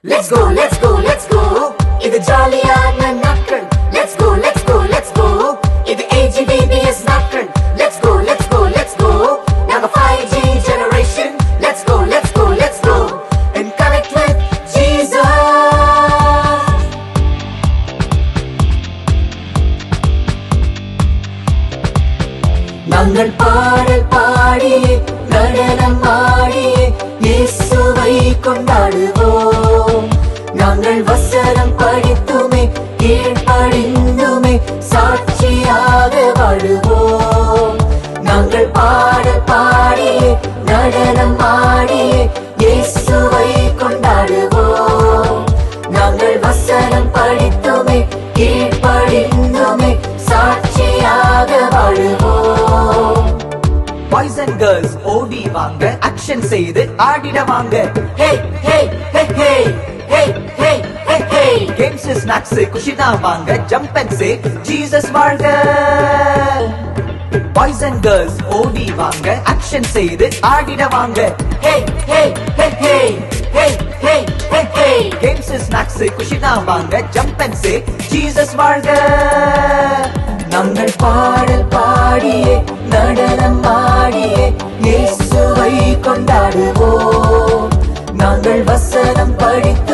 Let's go, let's go, let's go. இது ஜாலியான நாட்கள். Let's go, let's go, let's go. இது AGBBS நாட்கள். Let's go, let's go, let's go. நாங்க 5G generation. Let's go, let's go, let's go. And connect with Jesus. நாங்கள் பாடல் பாடி நடனம் ஆடி இயேசுவை கொண்டாடுவோம். நாங்கள் வசனம் படித்துமே கீழ்ப்படிந்துமே சாட்சியாக வாழுவோம். நாங்கள் பாடல் பாடி நடனம் ஆடி இயேசுவை கொண்டாடுவோம். நாங்கள் வசனம் படித்துமே கீழ்ப்படிந்துமே சாட்சியாக வாழுவோம். Boys and girls ஓடி வாங்க, ஆக்ஷன் செய்து ஆடிட வாங்க. Hey hey hey hey hey hey hey hey. Games snacks குஷினா வாங்க, ஜம்ப் அண்ட் சே ஜீசஸ் வாழ்க. Boys and girls ஓடி வாங்க, ஆக்ஷன் செய்து ஆடிட வாங்க. Hey hey hey hey hey hey hey hey. Games snacks குஷினா வாங்க, ஜம்ப் அண்ட் சே ஜீசஸ் வாழ்க. நாங்கள் பாடல் பாடியே நடனம் ஆடியே இயேசுவை கொண்டாடுவோம். நாங்கள் வசனம் படித்து